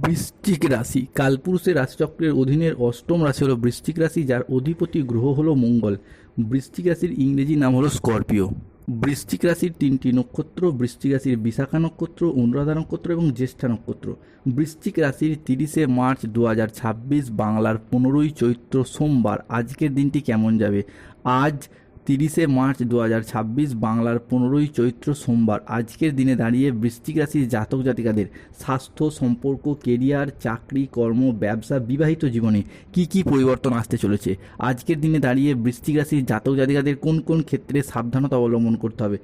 বৃশ্চিক রাশি কালপুরুষের রাশিচক্রের অধীনের অষ্টম রাশি হলো বৃশ্চিক রাশি, যার অধিপতি গ্রহ হলো মঙ্গল। বৃশ্চিক রাশির ইংরেজি নাম হলো স্করপিও। বৃশ্চিক রাশির তিনটি নক্ষত্র: বৃশ্চিক রাশির বিশাখা নক্ষত্র, অনুরাধা নক্ষত্র এবং জ্যেষ্ঠা নক্ষত্র। বৃশ্চিক রাশির 30শে মার্চ 2026 বাংলার 15ই চৈত্র সোমবার। আজকের দিনটি কেমন যাবে? আজ 30শে মার্চ 2026 বাংলার 15ই চৈত্র সোমবার। আজকের দিনে দাঁড়িয়ে বৃশ্চিক রাশির জাতক জাতিকাদের স্বাস্থ্য, সম্পর্ক, কেরিয়ার, চাকরি, কর্ম, ব্যবসা, বিবাহিত জীবনে কি কি পরিবর্তন আসতে চলেছে? আজকের দিনে দাঁড়িয়ে বৃশ্চিক রাশির জাতক জাতিকাদের কোন কোন ক্ষেত্রে সাবধানতা অবলম্বন করতে হবে?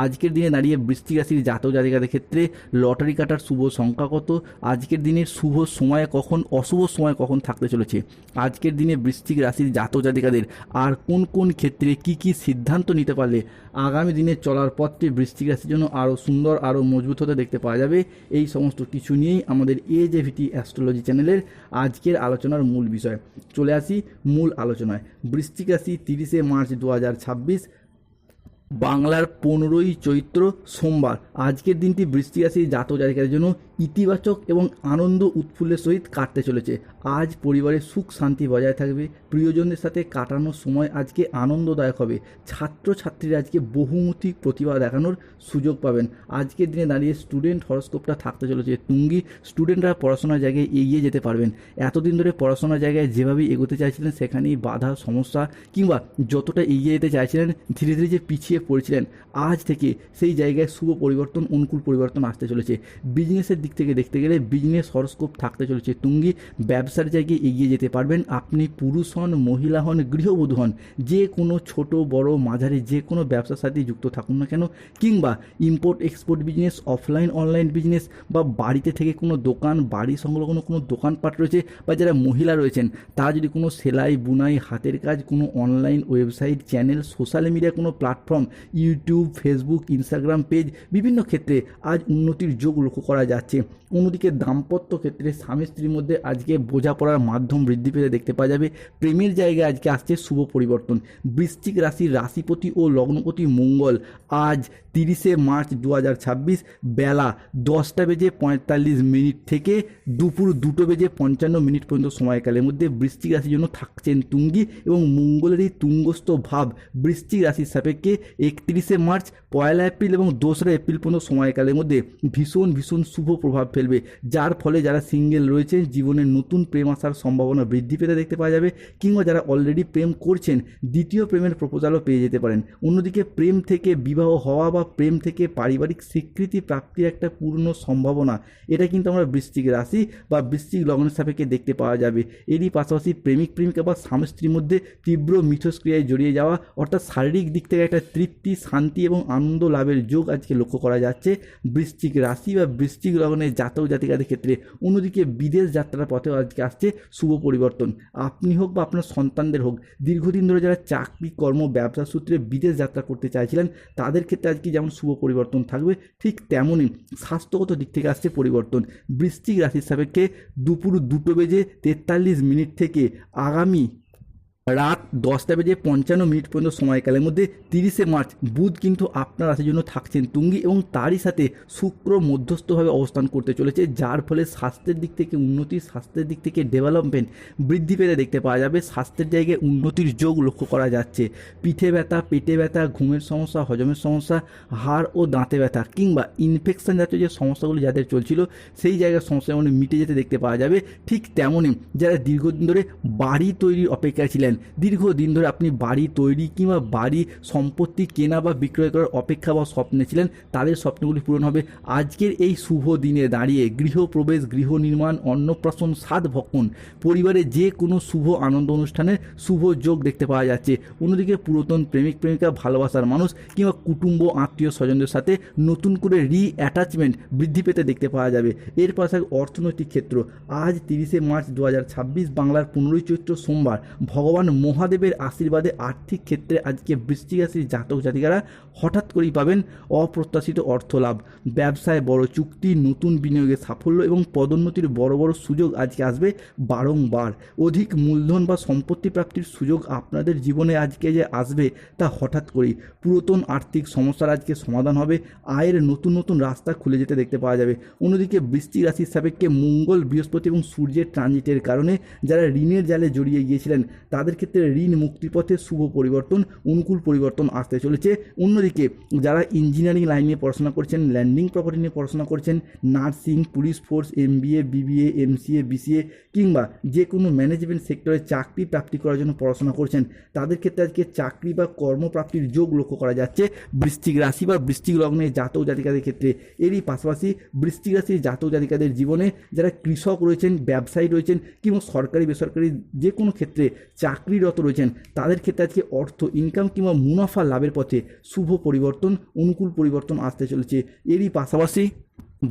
আজকের দিনে দাঁড়িয়ে বৃশ্চিক রাশির জাতক জাতিকাদের ক্ষেত্রে লটারি কাটার শুভ সংখ্যা কত? আজকের দিনের শুভ সময় কখন, অশুভ সময় কখন থাকতে চলেছে? আজকের দিনে বৃশ্চিক রাশির জাতক জাতিকাদের আর কোন কোন ক্ষেত্রে কি কি সিদ্ধান্ত নিতে পারলে আগামী দিনে চলার পথটি বৃশ্চিক রাশির জন্য আরও সুন্দর, আরও মজবুত হতে দেখতে পাওয়া যাবে? এই সমস্ত কিছু নিয়েই আমাদের AJVT অ্যাস্ট্রোলজি চ্যানেলের আজকের আলোচনার মূল বিষয়। চলে আসি মূল আলোচনায়। বৃশ্চিক রাশি 30শে মার্চ 2026 বাংলার 15ই চৈত্র সোমবার। আজকের দিনটি বৃশ্চিক রাশির জাতক জাতিকাদের জন্য ইতিবাচক এবং আনন্দ উৎফুল্লের সহিত কাটতে চলেছে। আজ পরিবারের সুখ শান্তি বজায় থাকবে। প্রিয়জনদের সাথে কাটানোর সময় আজকে আনন্দদায়ক হবে। ছাত্রছাত্রীরা আজকে বহুমুখী প্রতিভা দেখানোর সুযোগ পাবেন। আজকের দিনে দাঁড়িয়ে স্টুডেন্ট হরস্কোপটা থাকতে চলেছে তুঙ্গি। স্টুডেন্টরা পড়াশোনার জায়গায় এগিয়ে যেতে পারবেন। এতদিন ধরে পড়াশোনার জায়গায় যেভাবেই এগোতে চাইছিলেন সেখানেই বাধা, সমস্যা কিংবা যতটা এগিয়ে যেতে চাইছিলেন ধীরে ধীরে যে পিছিয়ে পড়েছিলেন, আজ থেকে সেই জায়গায় শুভ পরিবর্তন, অনুকূল পরিবর্তন আসতে চলেছে। বিজনেসের দিক থেকে দেখতে গেলে বিজনেস হরস্কোপ থাকতে চলেছে তুঙ্গি। ব্যবসার জায়গায় এগিয়ে যেতে পারবেন। আপনি পুরুষ হন, মহিলা হন, গৃহবধূ হন, যে কোনো ছোট বড় মাঝারি যে কোনো ব্যবসার সাথে যুক্ত থাকুন না কেন, কিংবা import export business, offline online business, বা বাড়িতে থেকে কোনো দোকান, বাড়ি সংলগ্ন কোনো দোকানপাট রয়েছে, বা যারা মহিলা রয়েছেন তারা যদি কোনো সেলাই, বুনাই, হাতের কাজ, কোনো online website, channel, social media কোনো platform, YouTube, Facebook, Instagram page, বিভিন্ন ক্ষেত্রে আজ উন্নতির যোগ লক্ষ্য করা যাচ্ছে। অন্যদিকে দাম্পত্য ক্ষেত্রে স্বামী স্ত্রীর মধ্যে আজকে বোঝাপড়ার মাধ্যম বৃদ্ধি পেতে দেখতে পাওয়া যাবে। প্রেমের জায়গায় আজকে আসছে শুভ পরিবর্তন। বৃশ্চিক রাশির রাশিপতি ও লগ্নপতি মঙ্গল আজ 30শে মার্চ 2026 বেলা 10:45 থেকে দুপুর 2:55 পর্যন্ত সময়কালের মধ্যে বৃশ্চিক রাশির জন্য থাকছেন তুঙ্গি, এবং মঙ্গলের এই তুঙ্গস্থ ভাব বৃশ্চিক রাশির সাপেক্ষে 31শে মার্চ, 1 এপ্রিল এবং 2রা এপ্রিল পর্যন্ত সময়কালের মধ্যে ভীষণ ভীষণ শুভ প্রভাব ফেলবে। যার ফলে যারা সিঙ্গেল রয়েছেন জীবনে নতুন প্রেম আসার সম্ভাবনা বৃদ্ধি পেতে দেখতে পাওয়া যাবে, কিংবা যারা অলরেডি প্রেম করছেন দ্বিতীয় প্রেমের প্রপোজালও পেয়ে যেতে পারেন। অন্যদিকে প্রেম থেকে বিবাহ হওয়া বা প্রেম থেকে পারিবারিক স্বীকৃতি প্রাপ্তির একটা পূর্ণ সম্ভাবনা, এটা কিন্তু আমরা বৃশ্চিক রাশি বা বৃশ্চিক লগ্নের সাপেক্ষে দেখতে পাওয়া যাবে। এরই পাশাপাশি প্রেমিক প্রেমিকা বা স্বামী স্ত্রীর মধ্যে তীব্র মিথস্ক্রিয়ায় জড়িয়ে যাওয়া, অর্থাৎ শারীরিক দিক থেকে একটা তৃপ্তি, শান্তি এবং আনন্দ লাভের যোগ আজকে লক্ষ্য করা যাচ্ছে বৃশ্চিক রাশি বা বৃশ্চিক লগ্নের জাতক জাতিকাদের ক্ষেত্রে। অন্যদিকে বিদেশ যাত্রার পথেও আজকে আসছে শুভ পরিবর্তন। আপনি হোক বা আপনার সন্তানদের হোক, দীর্ঘদিন ধরে যারা চাকরি, কর্ম, ব্যবসা সূত্রে বিদেশ যাত্রা করতে চাইছিলেন তাদের ক্ষেত্রে আজকে যেমন শুভ পরিবর্তন থাকবে, ঠিক তেমনই স্বাস্থ্যগত দিক থেকে আসছে পরিবর্তন। বৃশ্চিক রাশির সাপেক্ষে দুপুর 2:43 থেকে আগামী রাত 10:55 পর্যন্ত সময়কালের মধ্যে 30শে মার্চ বুধ কিন্তু আপনার রাশির জন্য থাকছেন তুঙ্গি, এবং তারই সাথে শুক্র মধ্যস্থভাবে অবস্থান করতে চলেছে, যার ফলে স্বাস্থ্যের দিক থেকে উন্নতি, স্বাস্থ্যের দিক থেকে ডেভেলপমেন্ট বৃদ্ধি পেতে দেখতে পাওয়া যাবে। স্বাস্থ্যের জায়গায় উন্নতির যোগ লক্ষ্য করা যাচ্ছে। পিঠে ব্যথা, পেটে ব্যথা, ঘুমের সমস্যা, হজমের সমস্যা, হাড় ও দাঁতে ব্যথা কিংবা ইনফেকশন জাতীয় যে সমস্যাগুলো যাদের চলছিল সেই জায়গার সমস্যা যেমন মিটে যেতে দেখতে পাওয়া যাবে, ঠিক তেমনই যারা দীর্ঘদিন ধরে বাড়ি তৈরির অপেক্ষায় ছিলেন, দীর্ঘদিন ধরে আপনি বাড়ি তৈরি কিংবা বাড়ি সম্পত্তি কেনা বা বিক্রয় করার অপেক্ষা বা স্বপ্নে ছিলেন, তাদের স্বপ্নগুলি পূরণ হবে। আজকের এই শুভ দিনে দাঁড়িয়ে গৃহপ্রবেশ, গৃহ নির্মাণ, অন্নপ্রাশন, সাধ ভক্ষণ, পরিবারে যে কোনো শুভ আনন্দ অনুষ্ঠানের শুভ যোগ দেখতে পাওয়া যাচ্ছে। অন্যদিকে পুরাতন প্রেমিক প্রেমিকা, ভালোবাসার মানুষ কিংবা কুটুম্ব, আত্মীয় স্বজনদের সাথে নতুন করে অ্যাটাচমেন্ট বৃদ্ধি পেতে দেখতে পাওয়া যাবে। এর পাশাপাশি অর্থনৈতিক ক্ষেত্র আজ 30শে মার্চ 2026 বাংলার 15ই চৈত্র সোমবার ভগবান মহান মহাদেবের আশীর্বাদে আর্থিক ক্ষেত্রে আজকে বৃশ্চিক রাশির জাতক জাতিকারা হঠাৎ করেই পাবেন অপ্রত্যাশিত অর্থ লাভ, ব্যবসায় বড় চুক্তি, নতুন বিনিয়োগে সাফল্য এবং পদোন্নতির বড় বড় সুযোগ আজকে আসবে বারংবার। অধিক মূলধন বা সম্পত্তি প্রাপ্তির সুযোগ আপনাদের জীবনে আজকে যে আসবে তা হঠাৎ করেই। পুরাতন আর্থিক সমস্যার আজকে সমাধান হবে, আয়ের নতুন নতুন রাস্তা খুলে যেতে দেখতে পাওয়া যাবে। অন্যদিকে বৃশ্চিক রাশির সাপেক্ষে মঙ্গল, বৃহস্পতি এবং সূর্যের ট্রানজিটের কারণে যারা ঋণের জালে জড়িয়ে গিয়েছিলেন তাদের ক্ষেত্রে ঋণ মুক্তির পথে শুভ পরিবর্তন, অনুকূল পরিবর্তন আসতে চলেছে। অন্যদিকে যারা ইঞ্জিনিয়ারিং লাইন নিয়ে পড়াশোনা করছেন, ল্যান্ডিং প্রপার্টি নিয়ে পড়াশোনা করছেন, nursing, police force, MBA, BBA, MCA, BCA কিংবা যে কোনো ম্যানেজমেন্ট সেক্টরে চাকরি প্রাপ্তি করার জন্য পড়াশোনা করছেন তাদের ক্ষেত্রে আজকে চাকরি বা কর্মপ্রাপ্তির যোগ লক্ষ্য করা যাচ্ছে বৃশ্চিক রাশি বা বৃশ্চিক লগ্নের জাতক জাতিকাদের ক্ষেত্রে। এরই পাশাপাশি বৃশ্চিক রাশির জাতক জাতিকাদের জীবনে যারা কৃষক রয়েছেন, ব্যবসায়ী রয়েছেন কিংবা সরকারি বেসরকারি যে কোনো ক্ষেত্রে চাকরিরত রয়েছেন তাদের ক্ষেত্রে আজকে অর্থ ইনকাম কিংবা মুনাফা লাভের পথে শুভ পরিবর্তন, অনুকূল পরিবর্তন আসতে চলেছে। এরই পাশাপাশি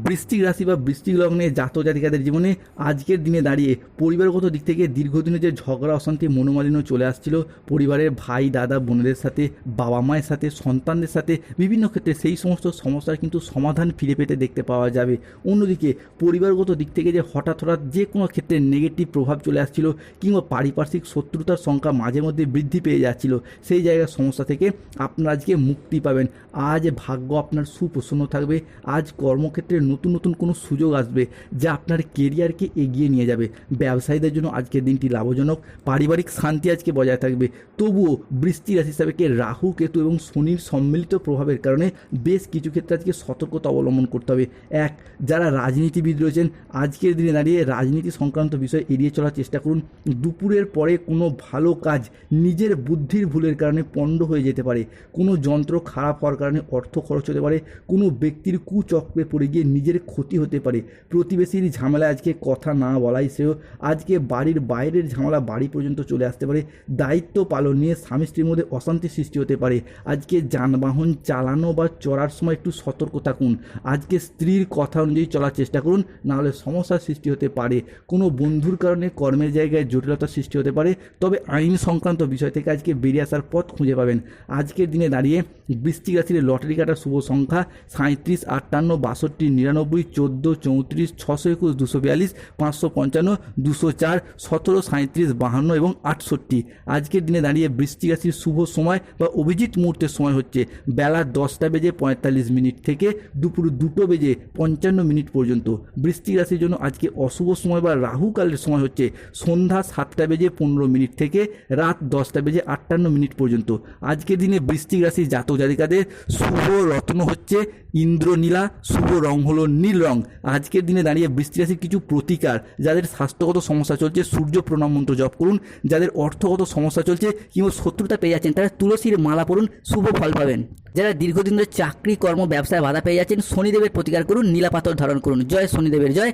বৃশ্চিক রাশি বা বৃশ্চিক লগ্নে জাতক জাতিকাদের জীবনে আজকের দিনে দাঁড়িয়ে পরিবারগত দিক থেকে দীর্ঘদিনের যে ঝগড়া, অশান্তি, মনোমালিন্য চলে আসছিল পরিবারের ভাই, দাদা, বোনেদের সাথে, বাবা মায়ের সাথে, সন্তানদের সাথে, বিভিন্ন ক্ষেত্রে সেই সমস্ত সমস্যার কিন্তু সমাধান ফিরে পেতে দেখতে পাওয়া যাবে। অন্যদিকে পরিবারগত দিক থেকে যে হঠাৎ যে কোনো ক্ষেত্রে নেগেটিভ প্রভাব চলে আসছিল কিংবা পারিপার্শ্বিক শত্রুতার সংখ্যা মাঝে মধ্যে বৃদ্ধি পেয়ে যাচ্ছিল, সেই জায়গার সমস্যা থেকে আপনারা আজকে মুক্তি পাবেন। আজ ভাগ্য আপনার সুপ্রসন্ন থাকবে। আজ কর্মক্ষেত্রে নতুন নতুন কোনো সুযোগ আসবে যা আপনার কেরিয়ারকে এগিয়ে নিয়ে যাবে। ব্যবসায়ীদের জন্য আজকের দিনটি লাভজনক, পারিবারিক শান্তি আজকে বজায় থাকবে। তবুও বৃশ্চিক রাশি হিসাবে রাহু, কেতু এবং শনির সম্মিলিত প্রভাবের কারণে বেশ কিছু ক্ষেত্রে আজকে সতর্কতা অবলম্বন করতে হবে। এক, যারা রাজনীতিবিদ রয়েছেন আজকের দিনে দাঁড়িয়ে রাজনীতি সংক্রান্ত বিষয় এড়িয়ে চলার চেষ্টা করুন। দুপুরের পরে কোনো ভালো কাজ নিজের বুদ্ধির ভুলের কারণে পণ্ড হয়ে যেতে পারে। কোনো যন্ত্র খারাপ হওয়ার কারণে অর্থ খরচ হতে পারে। কোনো ব্যক্তির কুচক্রে পড়ে গিয়ে নিজের ক্ষতি হতে পারে। প্রতিবেশীর ঝামেলা আজকে কথা না বলাই শ্রেয়। আজকে বাড়ির বাইরের ঝামেলা বাড়ি পর্যন্ত চলে আসতে পারে। দায়িত্ব পালন নিয়ে স্বামী স্ত্রীর মধ্যে অশান্তি সৃষ্টি হতে পারে। আজকে যানবাহন চালানো বা চড়ার সময় একটু সতর্ক থাকুন। আজকে স্ত্রীর কথা অনুযায়ী চলার চেষ্টা করুন, নাহলে সমস্যার সৃষ্টি হতে পারে। কোনো বন্ধুর কারণে কর্মের জায়গায় জটিলতার সৃষ্টি হতে পারে, তবে আইন সংক্রান্ত বিষয় থেকে আজকে বেরিয়ে আসার পথ খুঁজে পাবেন। আজকের দিনে দাঁড়িয়ে বৃশ্চিক রাশির লটারি কাটার শুভ সংখ্যা 37, 58, 62, 99, 14, 34, 621, 242, 555, 204, 17, 37, 52 এবং 68। আজকের দিনে দাঁড়িয়ে বৃশ্চিক রাশির শুভ সময় বা অভিজিৎ মুহূর্তের সময় হচ্ছে বেলা 10:45 থেকে দুপুর 2:55 পর্যন্ত। বৃশ্চিক রাশির জন্য আজকে অশুভ সময় বা রাহুকালের সময় হচ্ছে সন্ধ্যা 7:15 থেকে রাত 10:58 পর্যন্ত। আজকের দিনে বৃশ্চিক রাশির জাতক জাতিকাদের শুভ রত্ন হচ্ছে ইন্দ্রনীলা, শুভ রং হলো নীল রং। আজকের দিনে দাঁড়িয়ে বৃশ্চিক রাশির কিছু প্রতিকার, যাদের স্বাস্থ্যগত সমস্যা চলছে সূর্য প্রণাম মন্ত্র জপ করুন। যাদের অর্থগত সমস্যা চলছে কিংবা শত্রুতা পেয়ে যাচ্ছেন তারা তুলসীর মালা পড়ুন, শুভ ফল পাবেন। যারা দীর্ঘদিন ধরে চাকরি, কর্ম, ব্যবসায় বাধা পেয়ে যাচ্ছেন শনিদেবের প্রতিকার করুন, নীলা পাথর ধারণ করুন। জয় শনিদেবের জয়।